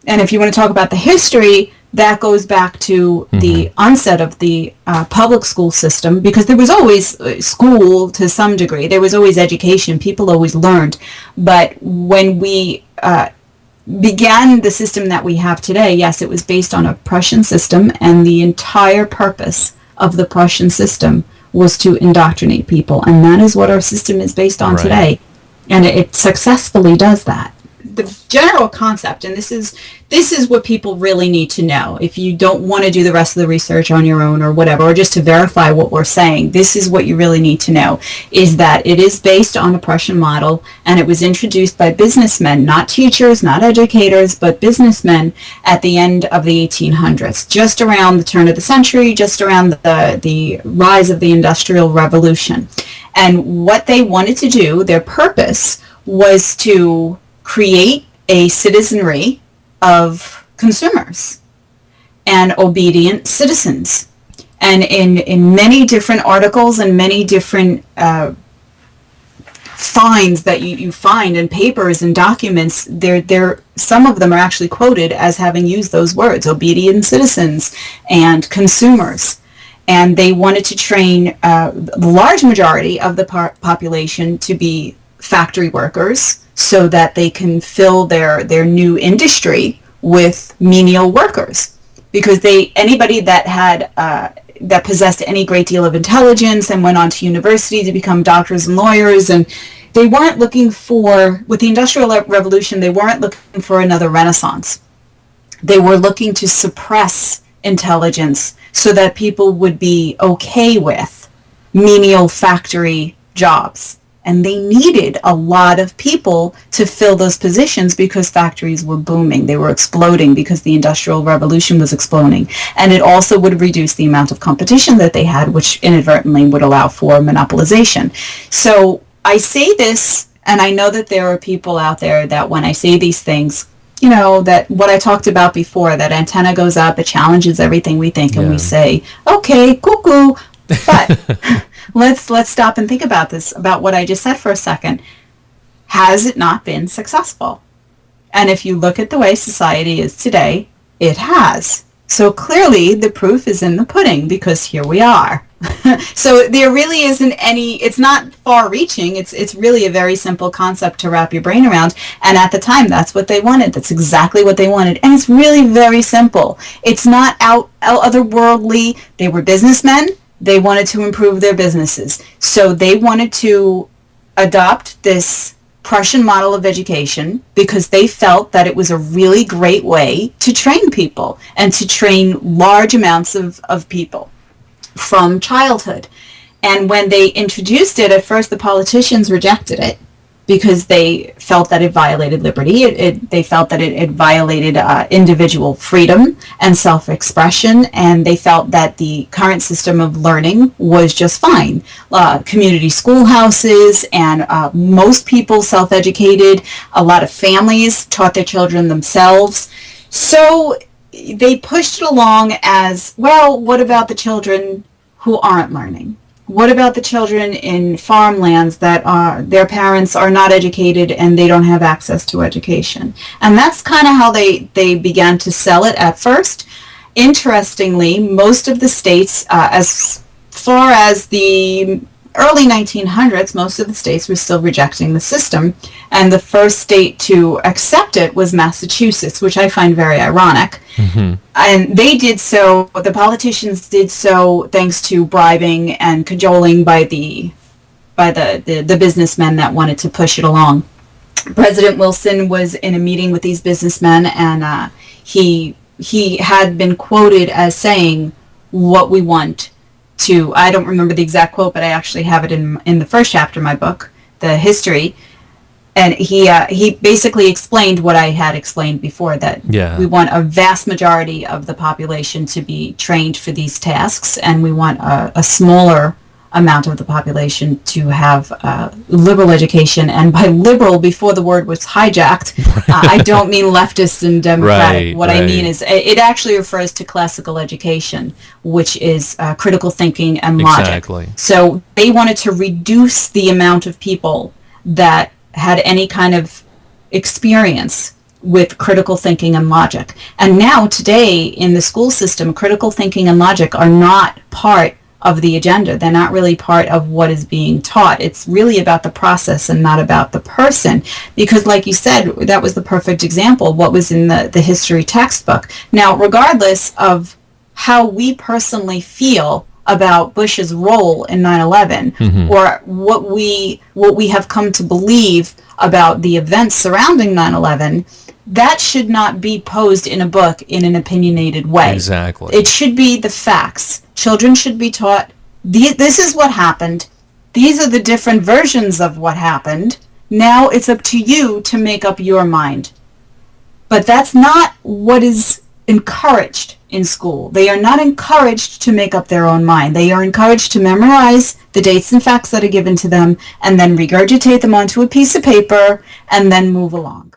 And if you want to talk about the history, that goes back to the onset of the public school system, because there was always school to some degree. There was always education. People always learned. But when we began the system that we have today, yes, it was based on a Prussian system, and the entire purpose of the Prussian system was to indoctrinate people. And that is what our system is based on today. And it successfully does that. The general concept, and this is what people really need to know. If you don't want to do the rest of the research on your own or whatever, or just to verify what we're saying, this is what you really need to know, is that it is based on a Prussian model, and it was introduced by businessmen, not teachers, not educators, but businessmen at the end of the 1800s, just around the turn of the century, just around the rise of the Industrial Revolution. And what they wanted to do, their purpose, was to create a citizenry of consumers and obedient citizens. And in many different articles and many different finds that you find in papers and documents, some of them are actually quoted as having used those words, obedient citizens and consumers. And they wanted to train the large majority of the population to be factory workers, so that they can fill their new industry with menial workers. Because anybody that had that possessed any great deal of intelligence and went on to university to become doctors and lawyers, and they weren't looking for, with the Industrial Revolution, they weren't looking for another Renaissance. They were looking to suppress intelligence so that people would be okay with menial factory jobs. And they needed a lot of people to fill those positions because factories were booming. They were exploding because the Industrial Revolution was exploding. And it also would reduce the amount of competition that they had, which inadvertently would allow for monopolization. So I say this, and I know that there are people out there that when I say these things, you know, that what I talked about before, that antenna goes up, it challenges everything we think, and we say, okay, cuckoo, but let's stop and think about this, about what I just said for a second. Has it not been successful? And if you look at the way society is today, it has. So clearly the proof is in the pudding, because here we are. So there really isn't any, it's not far reaching. It's really a very simple concept to wrap your brain around. And at the time, that's what they wanted. That's exactly what they wanted. And it's really very simple. It's not otherworldly. They were businessmen. They wanted to improve their businesses. So they wanted to adopt this Prussian model of education because they felt that it was a really great way to train people and to train large amounts of people from childhood. And when they introduced it, at first the politicians rejected it because they felt that it violated liberty. They felt that it violated individual freedom and self-expression, and they felt that the current system of learning was just fine. Community schoolhouses, and most people self-educated. A lot of families taught their children themselves. So they pushed it along as, well, what about the children who aren't learning? What about the children in farmlands that their parents are not educated and they don't have access to education? And that's kind of how they began to sell it at first. Interestingly, most of the states, as far as the early 1900s, most of the states were still rejecting the system. And the first state to accept it was Massachusetts, which I find very ironic. Mm-hmm. And they did so, the politicians did so thanks to bribing and cajoling by the businessmen that wanted to push it along. President Wilson was in a meeting with these businessmen, and he had been quoted as saying, what we want to, I don't remember the exact quote, but I actually have it in the first chapter of my book, the history. And he basically explained what I had explained before, that we want a vast majority of the population to be trained for these tasks, and we want a smaller amount of the population to have liberal education. And by liberal, before the word was hijacked, I don't mean leftist and democratic. What I mean is it actually refers to classical education, which is critical thinking and logic. Exactly. So they wanted to reduce the amount of people that had any kind of experience with critical thinking and logic. And now today in the school system, critical thinking and logic are not part of the agenda. They're not really part of what is being taught. It's really about the process and not about the person. Because like you said, that was the perfect example of what was in the history textbook. Now, regardless of how we personally feel about Bush's role in 9/11 or what we have come to believe about the events surrounding 9/11, that should not be posed in a book in an opinionated way. Exactly. It should be the facts. Children should be taught, this is what happened. These are the different versions of what happened. Now it's up to you to make up your mind. But that's not what is encouraged in school. They are not encouraged to make up their own mind. They are encouraged to memorize the dates and facts that are given to them and then regurgitate them onto a piece of paper and then move along.